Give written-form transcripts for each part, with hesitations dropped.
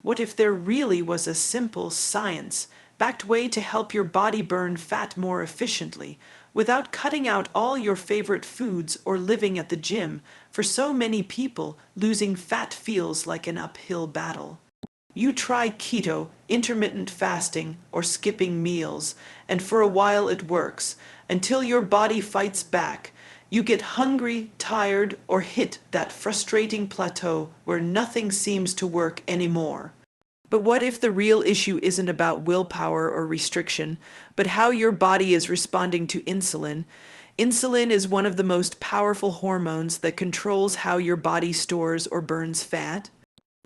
What if there really was a simple, science-backed way to help your body burn fat more efficiently, without cutting out all your favorite foods or living at the gym? For so many people, losing fat feels like an uphill battle. You try keto, intermittent fasting, or skipping meals, and for a while it works, until your body fights back. You get hungry, tired, or hit that frustrating plateau where nothing seems to work anymore. But what if the real issue isn't about willpower or restriction, but how your body is responding to insulin? Insulin is one of the most powerful hormones that controls how your body stores or burns fat.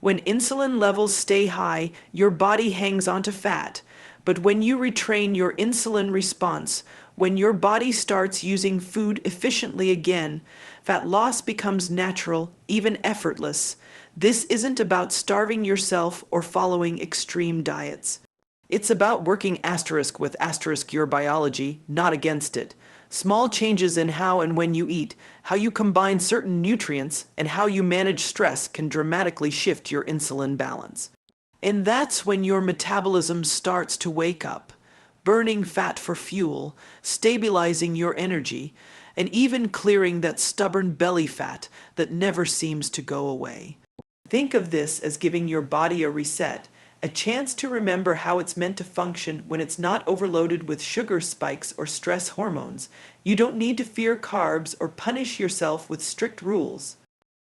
When insulin levels stay high, your body hangs onto fat. But when you retrain your insulin response, when your body starts using food efficiently again, fat loss becomes natural, even effortless. This isn't about starving yourself or following extreme diets. It's about working asterisk with asterisk your biology, not against it. Small changes in how and when you eat, how you combine certain nutrients, and how you manage stress can dramatically shift your insulin balance. And that's when your metabolism starts to wake up, burning fat for fuel, stabilizing your energy, and even clearing that stubborn belly fat that never seems to go away. Think of this as giving your body a reset, a chance to remember how it's meant to function when it's not overloaded with sugar spikes or stress hormones. You don't need to fear carbs or punish yourself with strict rules.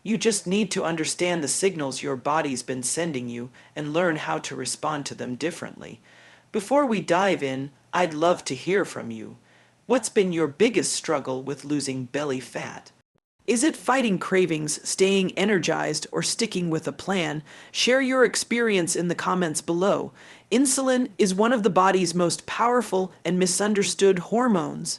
You just need to understand the signals your body's been sending you and learn how to respond to them differently. Before we dive in, I'd love to hear from you. What's been your biggest struggle with losing belly fat? Is it fighting cravings, staying energized, or sticking with a plan? Share your experience in the comments below. Insulin is one of the body's most powerful and misunderstood hormones.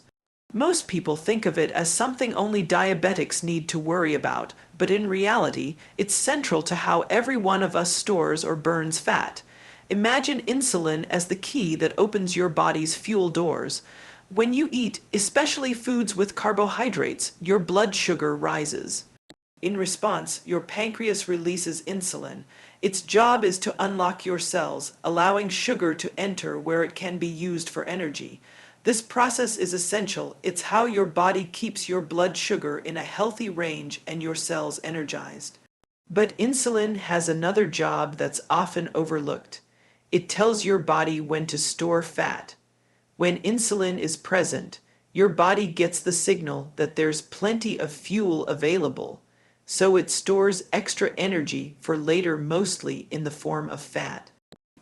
Most people think of it as something only diabetics need to worry about, but in reality, it's central to how every one of us stores or burns fat. Imagine insulin as the key that opens your body's fuel doors. When you eat, especially foods with carbohydrates, your blood sugar rises. In response, your pancreas releases insulin. Its job is to unlock your cells, allowing sugar to enter where it can be used for energy. This process is essential. It's how your body keeps your blood sugar in a healthy range and your cells energized. But insulin has another job that's often overlooked. It tells your body when to store fat. When insulin is present, your body gets the signal that there's plenty of fuel available, so it stores extra energy for later, mostly in the form of fat.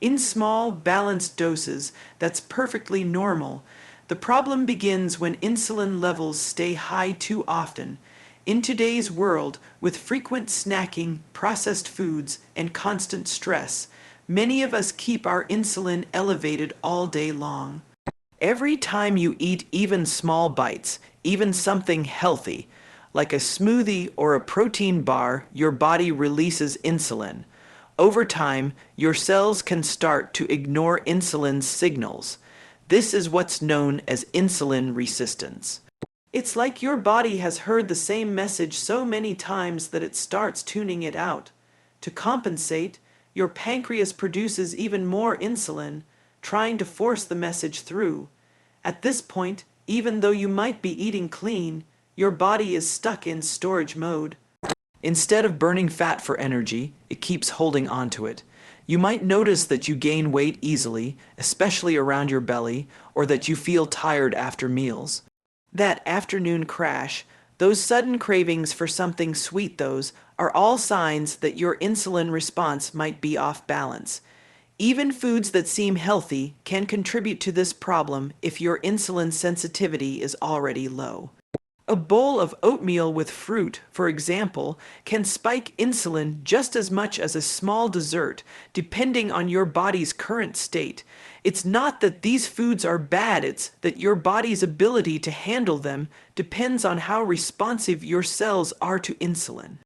In small, balanced doses, that's perfectly normal. The problem begins when insulin levels stay high too often. In today's world, with frequent snacking, processed foods, and constant stress, many of us keep our insulin elevated all day long. Every time you eat even small bites, even something healthy, like a smoothie or a protein bar, your body releases insulin. Over time, your cells can start to ignore insulin's signals. This is what's known as insulin resistance. It's like your body has heard the same message so many times that it starts tuning it out. To compensate, your pancreas produces even more insulin, trying to force the message through. At this point, even though you might be eating clean, your body is stuck in storage mode. Instead of burning fat for energy, it keeps holding onto it. You might notice that you gain weight easily, especially around your belly, or that you feel tired after meals. That afternoon crash, those sudden cravings for something sweet, those are all signs that your insulin response might be off balance. Even foods that seem healthy can contribute to this problem if your insulin sensitivity is already low. A bowl of oatmeal with fruit, for example, can spike insulin just as much as a small dessert, depending on your body's current state. It's not that these foods are bad, it's that your body's ability to handle them depends on how responsive your cells are to insulin.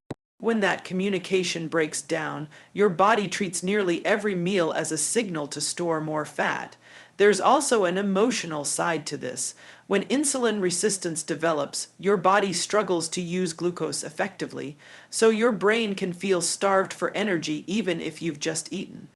When that communication breaks down, your body treats nearly every meal as a signal to store more fat. There's also an emotional side to this. When insulin resistance develops, your body struggles to use glucose effectively, so your brain can feel starved for energy even if you've just eaten.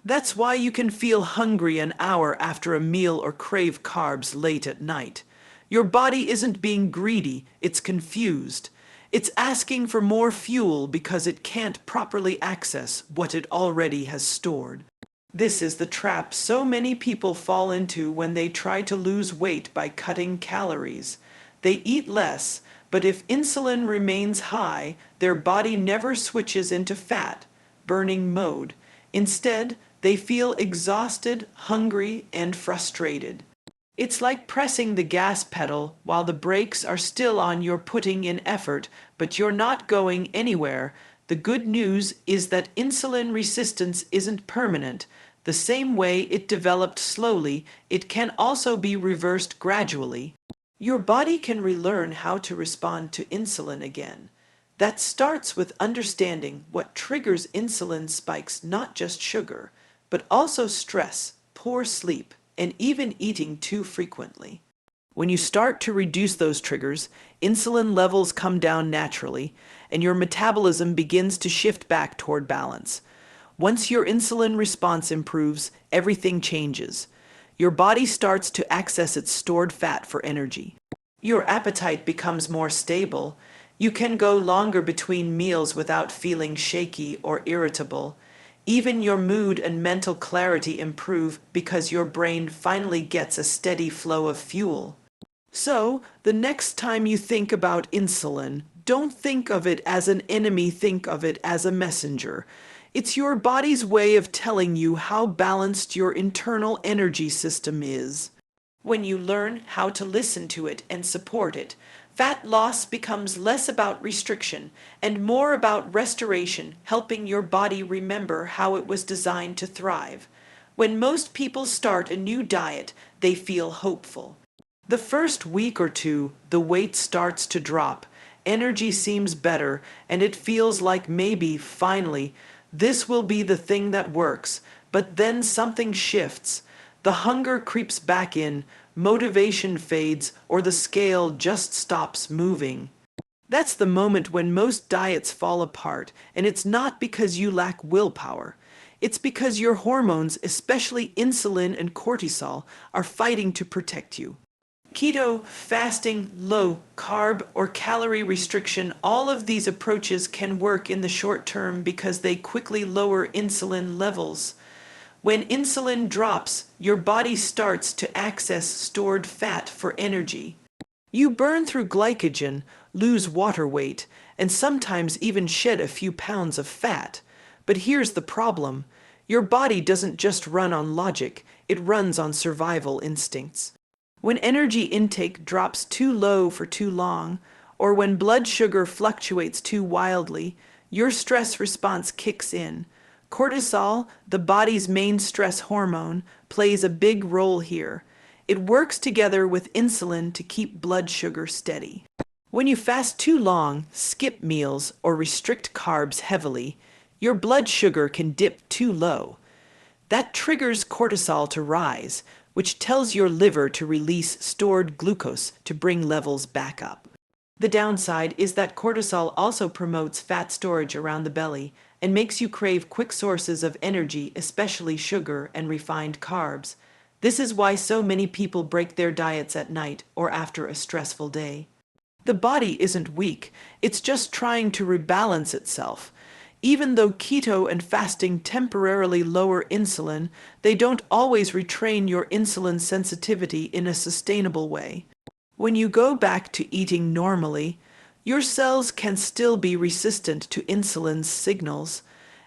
That's why you can feel hungry an hour after a meal or crave carbs late at night. Your body isn't being greedy, it's confused. It's asking for more fuel because it can't properly access what it already has stored. This is the trap so many people fall into when they try to lose weight by cutting calories. They eat less, but if insulin remains high, their body never switches into fat burning mode. Instead, they feel exhausted, hungry, and frustrated. It's like pressing the gas pedal while the brakes are still on. You're putting in effort, but you're not going anywhere. The good news is that insulin resistance isn't permanent. The same way it developed slowly, it can also be reversed gradually. Your body can relearn how to respond to insulin again. That starts with understanding what triggers insulin spikes, not just sugar, but also stress, poor sleep, and even eating too frequently. When you start to reduce those triggers, insulin levels come down naturally, and your metabolism begins to shift back toward balance. Once your insulin response improves, everything changes. Your body starts to access its stored fat for energy. Your appetite becomes more stable. You can go longer between meals without feeling shaky or irritable. Even your mood and mental clarity improve because your brain finally gets a steady flow of fuel. So, the next time you think about insulin, don't think of it as an enemy, think of it as a messenger. It's your body's way of telling you how balanced your internal energy system is. When you learn how to listen to it and support it, fat loss becomes less about restriction and more about restoration, helping your body remember how it was designed to thrive. When most people start a new diet, they feel hopeful. The first week or two, the weight starts to drop, energy seems better, and it feels like maybe, finally, this will be the thing that works. But then something shifts. The hunger creeps back in, motivation fades, or the scale just stops moving. That's the moment when most diets fall apart, and it's not because you lack willpower. It's because your hormones, especially insulin and cortisol, are fighting to protect you. Keto, fasting, low carb, or calorie restriction, all of these approaches can work in the short term because they quickly lower insulin levels. When insulin drops, your body starts to access stored fat for energy. You burn through glycogen, lose water weight, and sometimes even shed a few pounds of fat. But here's the problem. Your body doesn't just run on logic, it runs on survival instincts. When energy intake drops too low for too long, or when blood sugar fluctuates too wildly, your stress response kicks in. Cortisol, the body's main stress hormone, plays a big role here. It works together with insulin to keep blood sugar steady. When you fast too long, skip meals, or restrict carbs heavily, your blood sugar can dip too low. That triggers cortisol to rise, which tells your liver to release stored glucose to bring levels back up. The downside is that cortisol also promotes fat storage around the belly and makes you crave quick sources of energy, especially sugar and refined carbs. This is why so many people break their diets at night or after a stressful day. The body isn't weak, it's just trying to rebalance itself. Even though keto and fasting temporarily lower insulin, they don't always retrain your insulin sensitivity in a sustainable way. When you go back to eating normally, your cells can still be resistant to insulin's signals,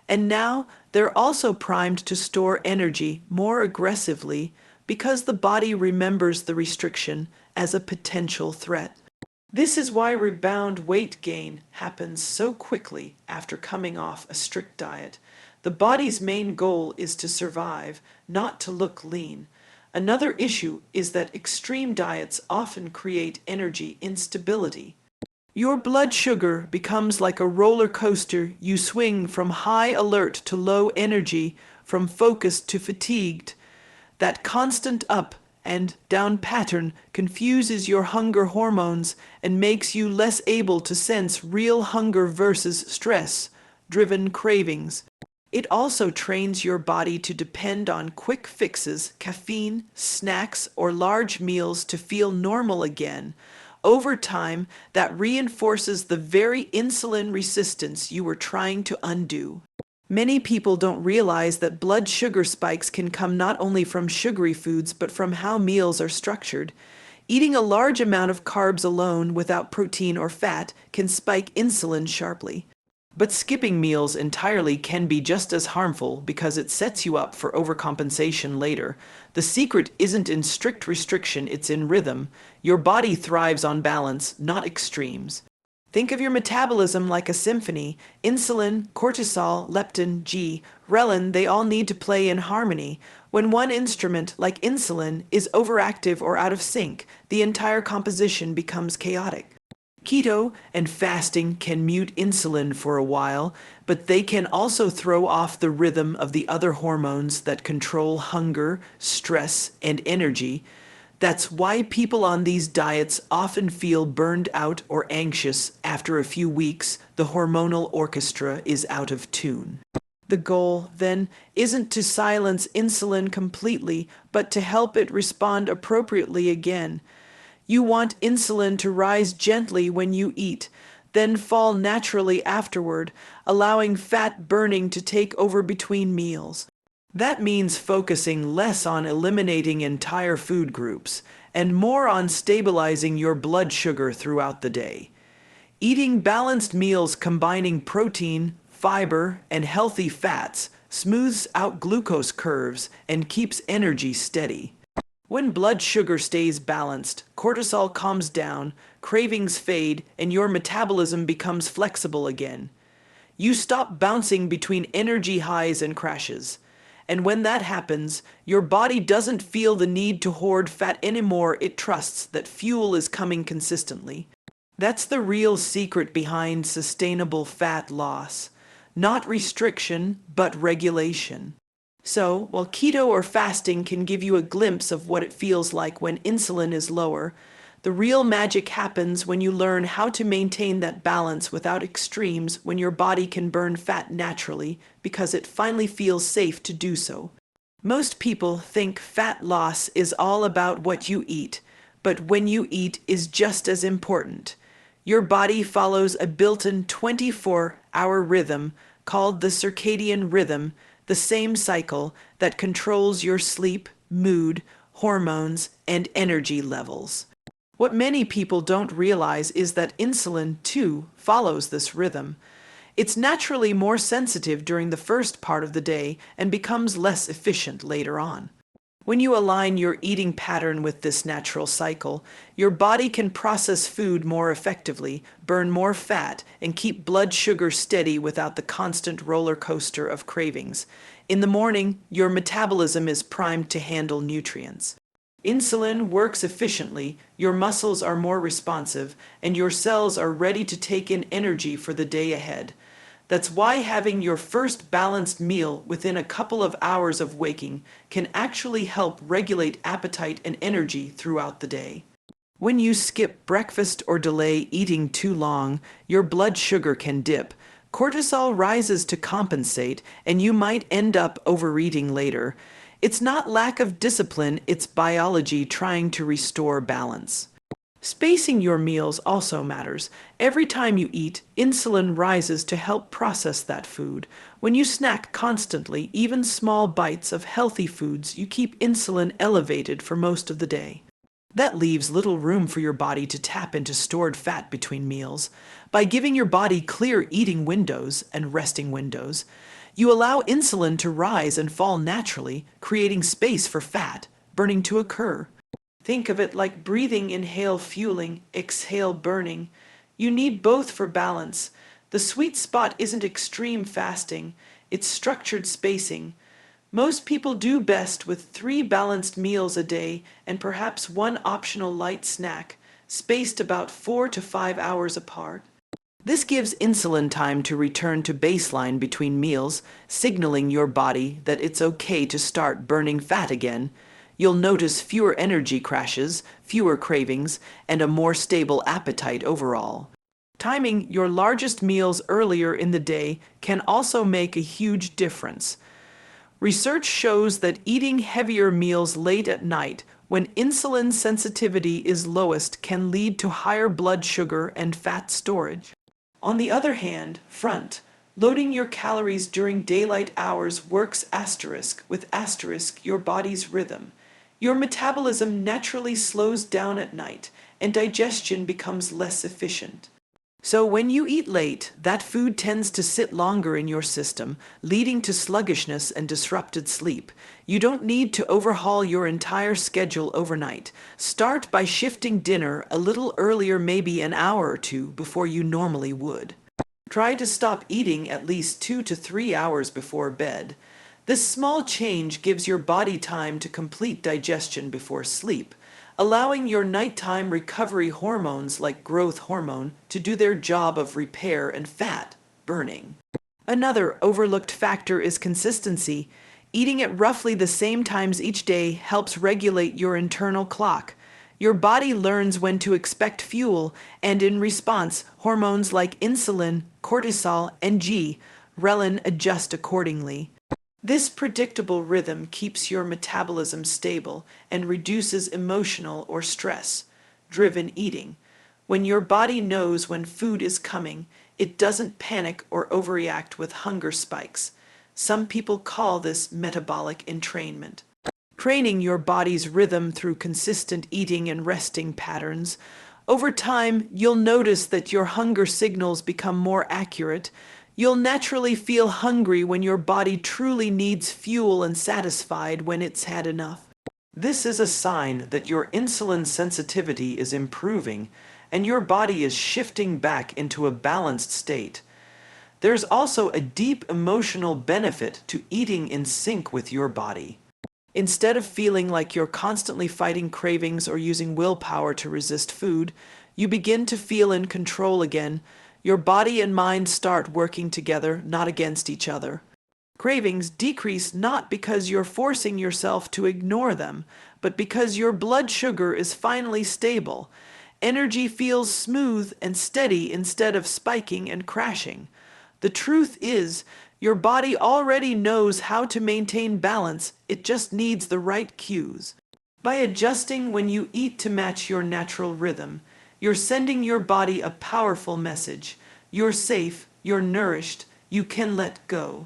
and now they're also primed to store energy more aggressively because the body remembers the restriction as a potential threat. This is why rebound weight gain happens so quickly after coming off a strict diet. The body's main goal is to survive, not to look lean. Another issue is that extreme diets often create energy instability. Your blood sugar becomes like a roller coaster. You swing from high alert to low energy, from focused to fatigued. That constant up and down pattern confuses your hunger hormones and makes you less able to sense real hunger versus stress-driven cravings. It also trains your body to depend on quick fixes, caffeine, snacks, or large meals to feel normal again. Over time, that reinforces the very insulin resistance you were trying to undo. Many people don't realize that blood sugar spikes can come not only from sugary foods but from how meals are structured. Eating a large amount of carbs alone without protein or fat can spike insulin sharply. But skipping meals entirely can be just as harmful because it sets you up for overcompensation later. The secret isn't in strict restriction, it's in rhythm. Your body thrives on balance, not extremes. Think of your metabolism like a symphony. Insulin, cortisol, leptin, ghrelin, they all need to play in harmony. When one instrument, like insulin, is overactive or out of sync, the entire composition becomes chaotic. Keto and fasting can mute insulin for a while, but they can also throw off the rhythm of the other hormones that control hunger, stress, and energy. That's why people on these diets often feel burned out or anxious after a few weeks. The hormonal orchestra is out of tune. The goal, then, isn't to silence insulin completely, but to help it respond appropriately again. You want insulin to rise gently when you eat, then fall naturally afterward, allowing fat burning to take over between meals. That means focusing less on eliminating entire food groups and more on stabilizing your blood sugar throughout the day. Eating balanced meals combining protein, fiber, and healthy fats smooths out glucose curves and keeps energy steady. When blood sugar stays balanced, cortisol calms down, cravings fade, and your metabolism becomes flexible again. You stop bouncing between energy highs and crashes. And when that happens, your body doesn't feel the need to hoard fat anymore. It trusts that fuel is coming consistently. That's the real secret behind sustainable fat loss. Not restriction, but regulation. So, while keto or fasting can give you a glimpse of what it feels like when insulin is lower, the real magic happens when you learn how to maintain that balance without extremes, when your body can burn fat naturally because it finally feels safe to do so. Most people think fat loss is all about what you eat, but when you eat is just as important. Your body follows a built-in 24-hour rhythm called the circadian rhythm, the same cycle that controls your sleep, mood, hormones, and energy levels. What many people don't realize is that insulin, too, follows this rhythm. It's naturally more sensitive during the first part of the day and becomes less efficient later on. When you align your eating pattern with this natural cycle, your body can process food more effectively, burn more fat, and keep blood sugar steady without the constant roller coaster of cravings. In the morning, your metabolism is primed to handle nutrients. Insulin works efficiently, your muscles are more responsive, and your cells are ready to take in energy for the day ahead. That's why having your first balanced meal within a couple of hours of waking can actually help regulate appetite and energy throughout the day. When you skip breakfast or delay eating too long, your blood sugar can dip. Cortisol rises to compensate, and you might end up overeating later. It's not lack of discipline, it's biology trying to restore balance. Spacing your meals also matters. Every time you eat, insulin rises to help process that food. When you snack constantly, even small bites of healthy foods, you keep insulin elevated for most of the day. That leaves little room for your body to tap into stored fat between meals. By giving your body clear eating windows and resting windows, you allow insulin to rise and fall naturally, creating space for fat burning to occur. Think of it like breathing, inhale fueling, exhale burning. You need both for balance. The sweet spot isn't extreme fasting, it's structured spacing. Most people do best with 3 balanced meals a day and perhaps 1 optional light snack, spaced about 4 to 5 hours apart. This gives insulin time to return to baseline between meals, signaling your body that it's okay to start burning fat again. You'll notice fewer energy crashes, fewer cravings, and a more stable appetite overall. Timing your largest meals earlier in the day can also make a huge difference. Research shows that eating heavier meals late at night, when insulin sensitivity is lowest, can lead to higher blood sugar and fat storage. On the other hand, loading your calories during daylight hours works with your body's rhythm. Your metabolism naturally slows down at night, and digestion becomes less efficient. So when you eat late, that food tends to sit longer in your system, leading to sluggishness and disrupted sleep. You don't need to overhaul your entire schedule overnight. Start by shifting dinner a little earlier, maybe an hour or two before you normally would. Try to stop eating at least 2 to 3 hours before bed. This small change gives your body time to complete digestion before sleep, allowing your nighttime recovery hormones like growth hormone to do their job of repair and fat burning. Another overlooked factor is consistency. Eating at roughly the same times each day helps regulate your internal clock. Your body learns when to expect fuel, and in response, hormones like insulin, cortisol, and ghrelin adjust accordingly. This predictable rhythm keeps your metabolism stable and reduces emotional or stress-driven eating. When your body knows when food is coming, it doesn't panic or overreact with hunger spikes. Some people call this metabolic entrainment. Training your body's rhythm through consistent eating and resting patterns. Over time, you'll notice that your hunger signals become more accurate. You'll naturally feel hungry when your body truly needs fuel and satisfied when it's had enough. This is a sign that your insulin sensitivity is improving and your body is shifting back into a balanced state. There's also a deep emotional benefit to eating in sync with your body. Instead of feeling like you're constantly fighting cravings or using willpower to resist food, you begin to feel in control again. Your body and mind start working together, not against each other. Cravings decrease not because you're forcing yourself to ignore them, but because your blood sugar is finally stable. Energy feels smooth and steady instead of spiking and crashing. The truth is, your body already knows how to maintain balance, it just needs the right cues. By adjusting when you eat to match your natural rhythm, you're sending your body a powerful message. You're safe, you're nourished, you can let go.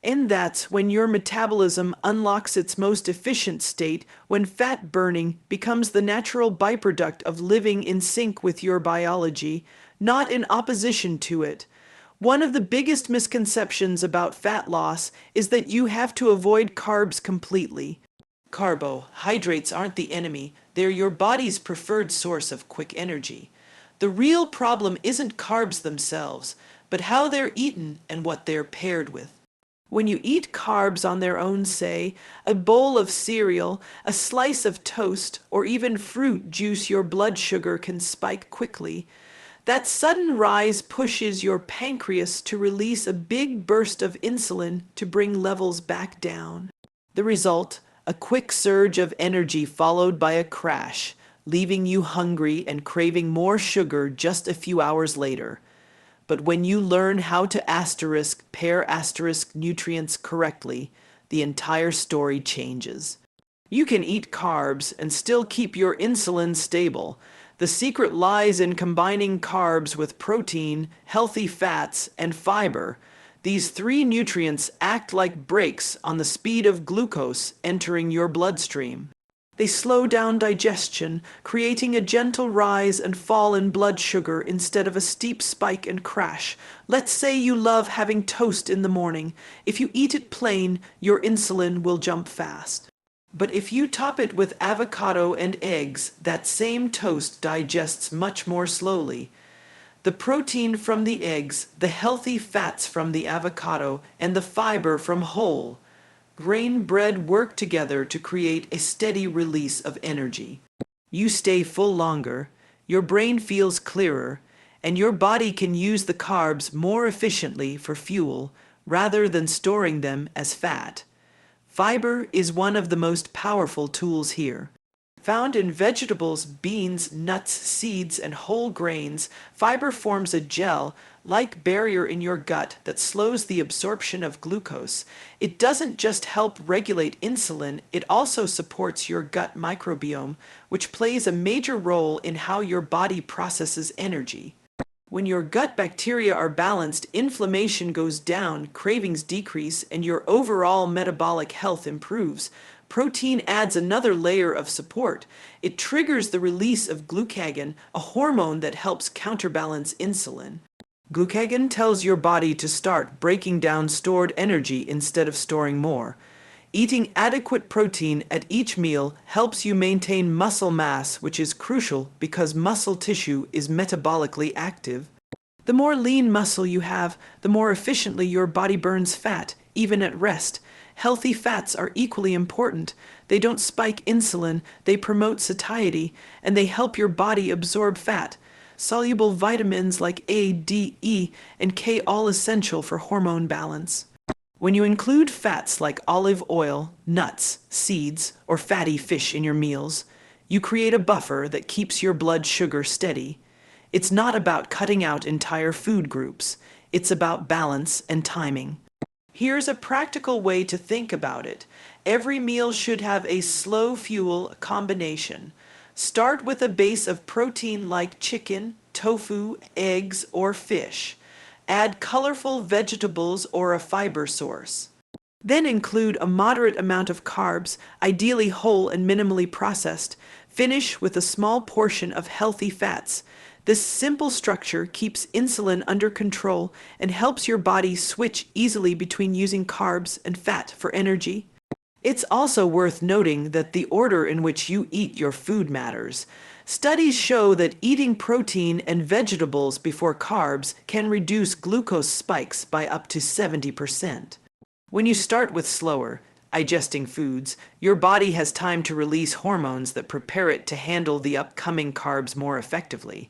And that's when your metabolism unlocks its most efficient state, when fat burning becomes the natural byproduct of living in sync with your biology, not in opposition to it. One of the biggest misconceptions about fat loss is that you have to avoid carbs completely. Carbohydrates aren't the enemy, they're your body's preferred source of quick energy. The real problem isn't carbs themselves, but how they're eaten and what they're paired with. When you eat carbs on their own, say, a bowl of cereal, a slice of toast, or even fruit juice, your blood sugar can spike quickly. That sudden rise pushes your pancreas to release a big burst of insulin to bring levels back down. The result, a quick surge of energy followed by a crash, leaving you hungry and craving more sugar just a few hours later. But when you learn how to pair nutrients correctly, the entire story changes. You can eat carbs and still keep your insulin stable. The secret lies in combining carbs with protein, healthy fats, and fiber. These three nutrients act like brakes on the speed of glucose entering your bloodstream. They slow down digestion, creating a gentle rise and fall in blood sugar instead of a steep spike and crash. Let's say you love having toast in the morning. If you eat it plain, your insulin will jump fast. But if you top it with avocado and eggs, that same toast digests much more slowly. The protein from the eggs, the healthy fats from the avocado, and the fiber from whole grain bread work together to create a steady release of energy. You stay full longer, your brain feels clearer, and your body can use the carbs more efficiently for fuel rather than storing them as fat. Fiber is one of the most powerful tools here. Found in vegetables, beans, nuts, seeds, and whole grains, fiber forms a gel-like barrier in your gut that slows the absorption of glucose. It doesn't just help regulate insulin, it also supports your gut microbiome, which plays a major role in how your body processes energy. When your gut bacteria are balanced, inflammation goes down, cravings decrease, and your overall metabolic health improves. Protein adds another layer of support. It triggers the release of glucagon, a hormone that helps counterbalance insulin. Glucagon tells your body to start breaking down stored energy instead of storing more. Eating adequate protein at each meal helps you maintain muscle mass, which is crucial because muscle tissue is metabolically active. The more lean muscle you have, the more efficiently your body burns fat, even at rest. Healthy fats are equally important. They don't spike insulin, they promote satiety, and they help your body absorb fat. Soluble vitamins like A, D, E, and K all essential for hormone balance. When you include fats like olive oil, nuts, seeds, or fatty fish in your meals, you create a buffer that keeps your blood sugar steady. It's not about cutting out entire food groups. It's about balance and timing. Here's a practical way to think about it. Every meal should have a slow fuel combination. Start with a base of protein like chicken, tofu, eggs, or fish. Add colorful vegetables or a fiber source. Then include a moderate amount of carbs, ideally whole and minimally processed. Finish with a small portion of healthy fats. This simple structure keeps insulin under control and helps your body switch easily between using carbs and fat for energy. It's also worth noting that the order in which you eat your food matters. Studies show that eating protein and vegetables before carbs can reduce glucose spikes by up to 70%. When you start with slower, digesting foods, your body has time to release hormones that prepare it to handle the upcoming carbs more effectively.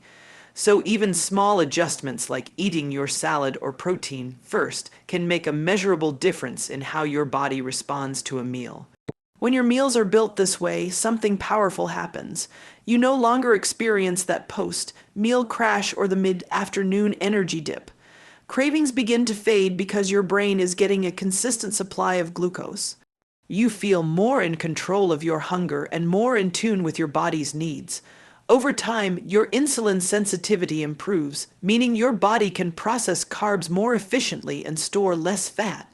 So even small adjustments like eating your salad or protein first can make a measurable difference in how your body responds to a meal. When your meals are built this way, something powerful happens. You no longer experience that post-meal crash or the mid-afternoon energy dip. Cravings begin to fade because your brain is getting a consistent supply of glucose. You feel more in control of your hunger and more in tune with your body's needs. Over time, your insulin sensitivity improves, meaning your body can process carbs more efficiently and store less fat.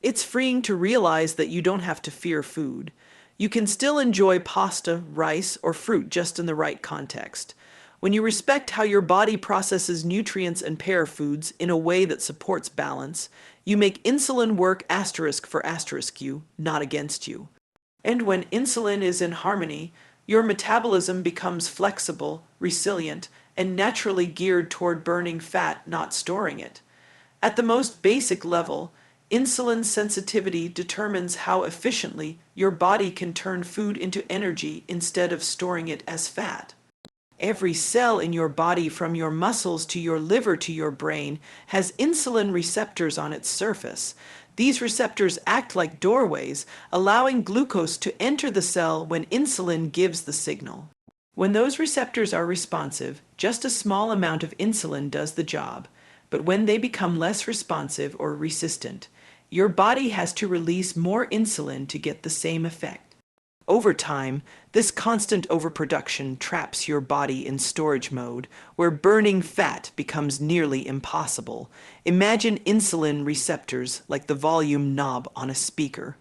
It's freeing to realize that you don't have to fear food. You can still enjoy pasta, rice, or fruit just in the right context. When you respect how your body processes nutrients and pair foods in a way that supports balance, you make insulin work asterisk for asterisk you, not against you. And when insulin is in harmony, your metabolism becomes flexible, resilient, and naturally geared toward burning fat, not storing it. At the most basic level, insulin sensitivity determines how efficiently your body can turn food into energy instead of storing it as fat. Every cell in your body, from your muscles to your liver to your brain, has insulin receptors on its surface. These receptors act like doorways, allowing glucose to enter the cell when insulin gives the signal. When those receptors are responsive, just a small amount of insulin does the job. But when they become less responsive or resistant, your body has to release more insulin to get the same effect. Over time, this constant overproduction traps your body in storage mode, where burning fat becomes nearly impossible. Imagine insulin receptors like the volume knob on a speaker.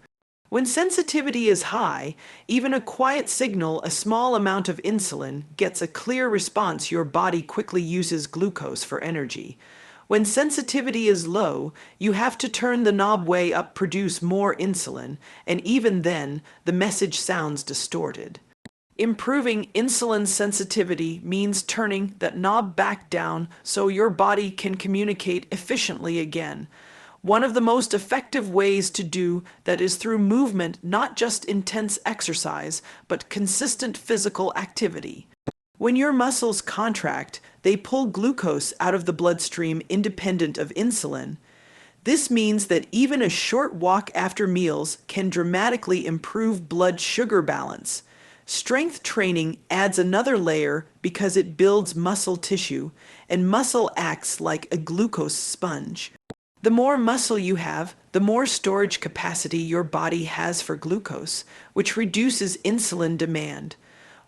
When sensitivity is high, even a quiet signal, a small amount of insulin, gets a clear response. Your body quickly uses glucose for energy. When sensitivity is low, you have to turn the knob way up, produce more insulin, and even then, the message sounds distorted. Improving insulin sensitivity means turning that knob back down so your body can communicate efficiently again. One of the most effective ways to do that is through movement, not just intense exercise, but consistent physical activity. When your muscles contract, they pull glucose out of the bloodstream independent of insulin. This means that even a short walk after meals can dramatically improve blood sugar balance. Strength training adds another layer because it builds muscle tissue, and muscle acts like a glucose sponge. The more muscle you have, the more storage capacity your body has for glucose, which reduces insulin demand.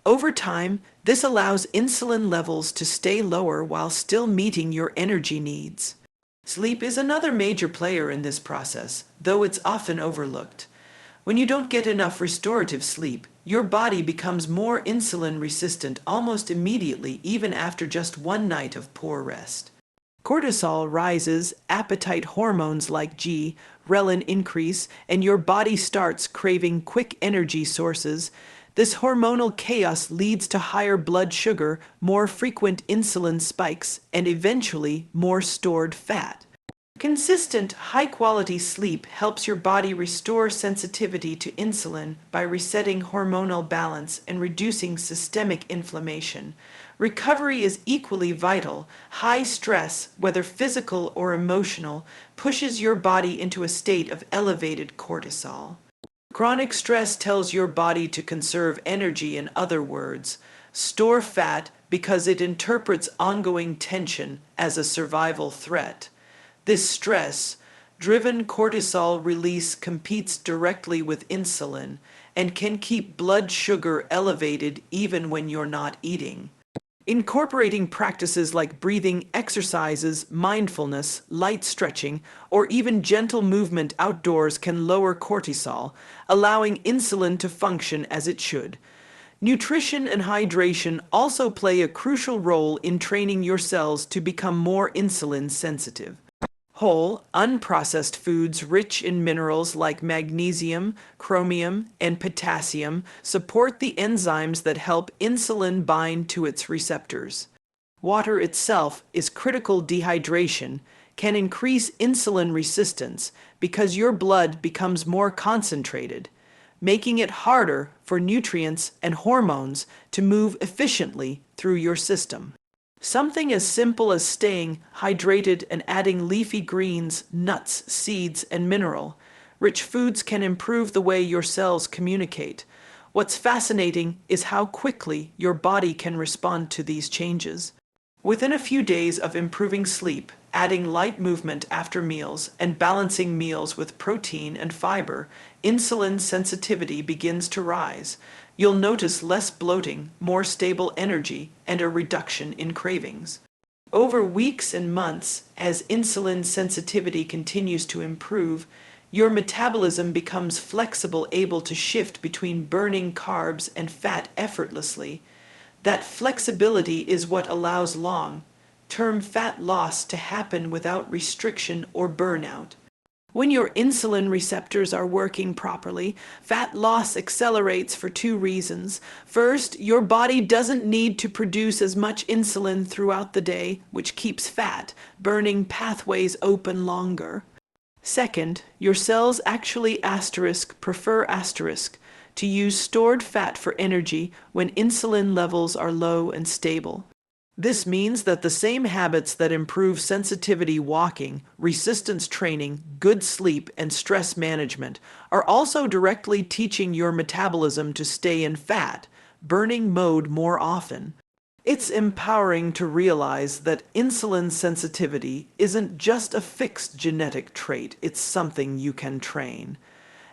Over time, this allows insulin levels to stay lower while still meeting your energy needs. Sleep is another major player in this process, though it's often overlooked. When you don't get enough restorative sleep, your body becomes more insulin resistant almost immediately, even after just one night of poor rest. Cortisol rises, appetite hormones like ghrelin increase, and your body starts craving quick energy sources. This hormonal chaos leads to higher blood sugar, more frequent insulin spikes, and eventually more stored fat. Consistent, high-quality sleep helps your body restore sensitivity to insulin by resetting hormonal balance and reducing systemic inflammation. Recovery is equally vital. High stress, whether physical or emotional, pushes your body into a state of elevated cortisol. Chronic stress tells your body to conserve energy. In other words, store fat because it interprets ongoing tension as a survival threat. This stress-driven cortisol release competes directly with insulin and can keep blood sugar elevated even when you're not eating. Incorporating practices like breathing exercises, mindfulness, light stretching, or even gentle movement outdoors can lower cortisol, allowing insulin to function as it should. Nutrition and hydration also play a crucial role in training your cells to become more insulin sensitive. Whole, unprocessed foods rich in minerals like magnesium, chromium, and potassium support the enzymes that help insulin bind to its receptors. Water itself is critical. Dehydration can increase insulin resistance because your blood becomes more concentrated, making it harder for nutrients and hormones to move efficiently through your system. Something as simple as staying hydrated and adding leafy greens, nuts, seeds, and mineral-rich foods can improve the way your cells communicate. What's fascinating is how quickly your body can respond to these changes. Within a few days of improving sleep, adding light movement after meals, and balancing meals with protein and fiber, insulin sensitivity begins to rise. You'll notice less bloating, more stable energy, and a reduction in cravings. Over weeks and months, as insulin sensitivity continues to improve, your metabolism becomes flexible, able to shift between burning carbs and fat effortlessly. That flexibility is what allows long-term fat loss to happen without restriction or burnout. When your insulin receptors are working properly, fat loss accelerates for two reasons. First, your body doesn't need to produce as much insulin throughout the day, which keeps fat burning pathways open longer. Second, your cells actually prefer to use stored fat for energy when insulin levels are low and stable. This means that the same habits that improve sensitivity, walking, resistance training, good sleep, and stress management are also directly teaching your metabolism to stay in fat-burning mode more often. It's empowering to realize that insulin sensitivity isn't just a fixed genetic trait, it's something you can train.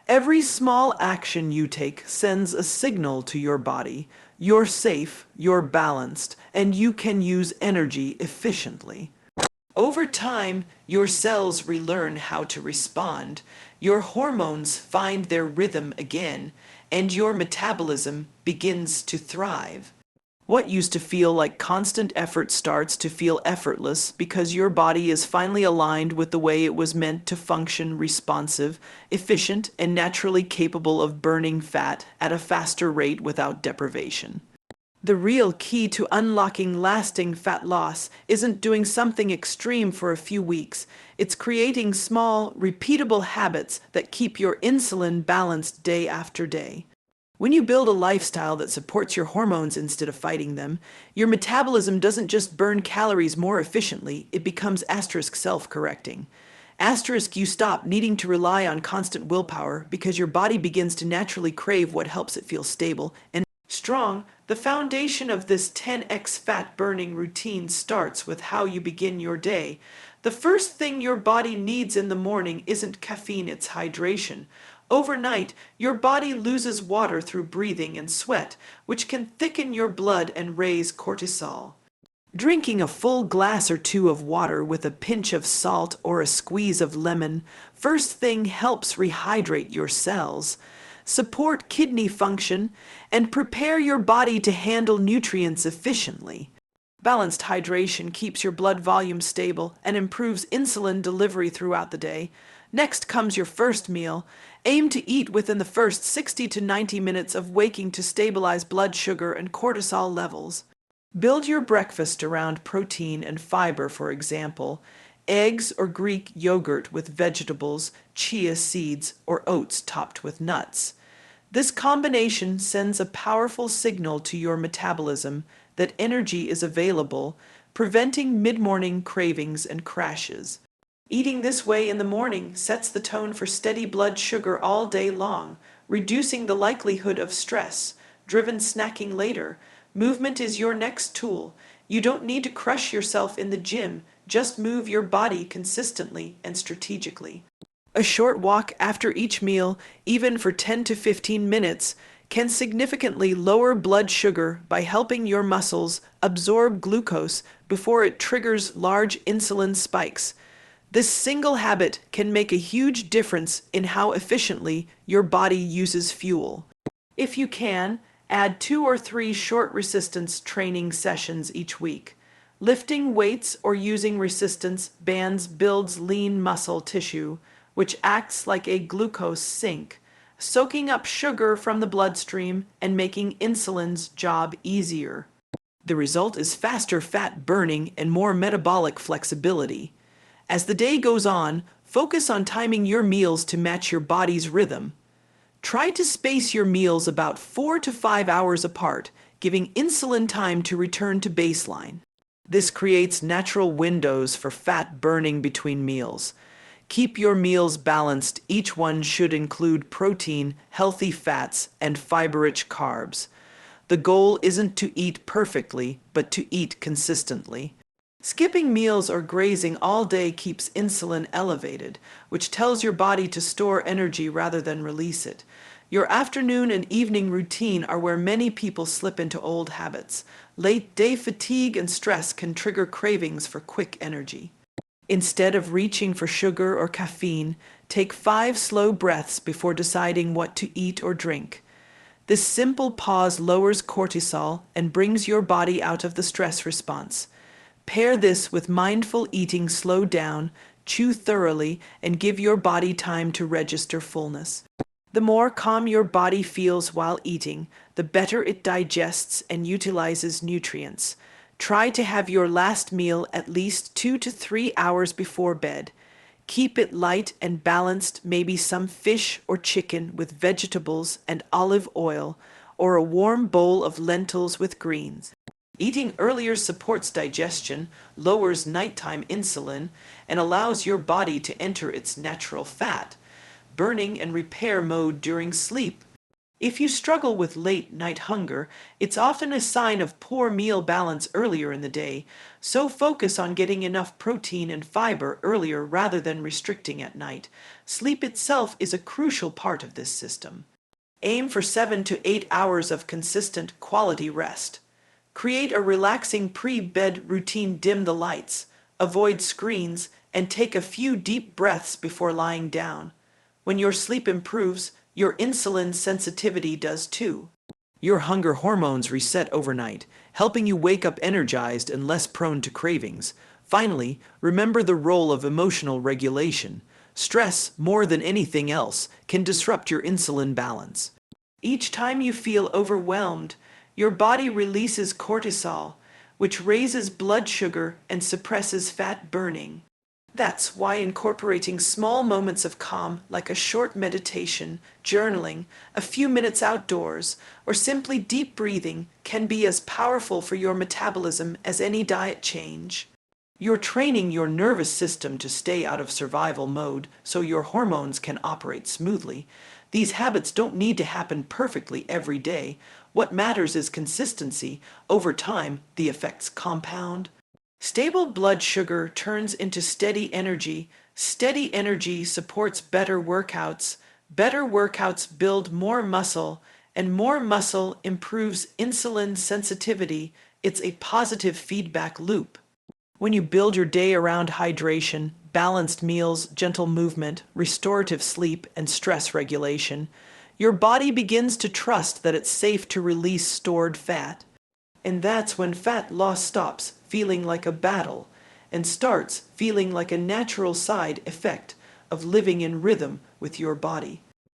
Every small action you take sends a signal to your body. You're safe, you're balanced, and you can use energy efficiently. Over time, your cells relearn how to respond, your hormones find their rhythm again, and your metabolism begins to thrive. What used to feel like constant effort starts to feel effortless because your body is finally aligned with the way it was meant to function: responsive, efficient, and naturally capable of burning fat at a faster rate without deprivation. The real key to unlocking lasting fat loss isn't doing something extreme for a few weeks. It's creating small, repeatable habits that keep your insulin balanced day after day. When you build a lifestyle that supports your hormones instead of fighting them, your metabolism doesn't just burn calories more efficiently, it becomes self-correcting. You stop needing to rely on constant willpower because your body begins to naturally crave what helps it feel stable and strong, the foundation of this 10x fat burning routine starts with how you begin your day. The first thing your body needs in the morning isn't caffeine, it's hydration. Overnight, your body loses water through breathing and sweat, which can thicken your blood and raise cortisol. Drinking a full glass or two of water with a pinch of salt or a squeeze of lemon first thing helps rehydrate your cells, support kidney function, and prepare your body to handle nutrients efficiently. Balanced hydration keeps your blood volume stable and improves insulin delivery throughout the day. Next comes your first meal. Aim to eat within the first 60 to 90 minutes of waking to stabilize blood sugar and cortisol levels. Build your breakfast around protein and fiber, for example, eggs or Greek yogurt with vegetables, chia seeds, or oats topped with nuts. This combination sends a powerful signal to your metabolism that energy is available, preventing mid-morning cravings and crashes. Eating this way in the morning sets the tone for steady blood sugar all day long, reducing the likelihood of stress-driven snacking later. Movement is your next tool. You don't need to crush yourself in the gym, just move your body consistently and strategically. A short walk after each meal, even for 10 to 15 minutes, can significantly lower blood sugar by helping your muscles absorb glucose before it triggers large insulin spikes. This single habit can make a huge difference in how efficiently your body uses fuel. If you can, add 2 or 3 short resistance training sessions each week. Lifting weights or using resistance bands builds lean muscle tissue, which acts like a glucose sink, soaking up sugar from the bloodstream and making insulin's job easier. The result is faster fat burning and more metabolic flexibility. As the day goes on, focus on timing your meals to match your body's rhythm. Try to space your meals about 4 to 5 hours apart, giving insulin time to return to baseline. This creates natural windows for fat burning between meals. Keep your meals balanced. Each one should include protein, healthy fats, and fiber-rich carbs. The goal isn't to eat perfectly, but to eat consistently. Skipping meals or grazing all day keeps insulin elevated, which tells your body to store energy rather than release it. Your afternoon and evening routine are where many people slip into old habits. Late day fatigue and stress can trigger cravings for quick energy. Instead of reaching for sugar or caffeine, take 5 slow breaths before deciding what to eat or drink. This simple pause lowers cortisol and brings your body out of the stress response. Pair this with mindful eating. Slow down, chew thoroughly, and give your body time to register fullness. The more calm your body feels while eating, the better it digests and utilizes nutrients. Try to have your last meal at least 2 to 3 hours before bed. Keep it light and balanced, maybe some fish or chicken with vegetables and olive oil, or a warm bowl of lentils with greens. Eating earlier supports digestion, lowers nighttime insulin, and allows your body to enter its natural fat burning and repair mode during sleep. If you struggle with late-night hunger, it's often a sign of poor meal balance earlier in the day, so focus on getting enough protein and fiber earlier rather than restricting at night. Sleep itself is a crucial part of this system. Aim for 7 to 8 hours of consistent, quality rest. Create a relaxing pre-bed routine. Dim the lights, avoid screens, and take a few deep breaths before lying down. When your sleep improves, your insulin sensitivity does too. Your hunger hormones reset overnight, helping you wake up energized and less prone to cravings. Finally, remember the role of emotional regulation. Stress, more than anything else, can disrupt your insulin balance. Each time you feel overwhelmed, your body releases cortisol, which raises blood sugar and suppresses fat burning. That's why incorporating small moments of calm, like a short meditation, journaling, a few minutes outdoors, or simply deep breathing, can be as powerful for your metabolism as any diet change. You're training your nervous system to stay out of survival mode so your hormones can operate smoothly. These habits don't need to happen perfectly every day. What matters is consistency. Over time, the effects compound. Stable blood sugar turns into steady energy. Steady energy supports better workouts. Better workouts build more muscle, and more muscle improves insulin sensitivity. It's a positive feedback loop. When you build your day around hydration, balanced meals, gentle movement, restorative sleep, and stress regulation, your body begins to trust that it's safe to release stored fat. And that's when fat loss stops feeling like a battle and starts feeling like a natural side effect of living in rhythm with your body.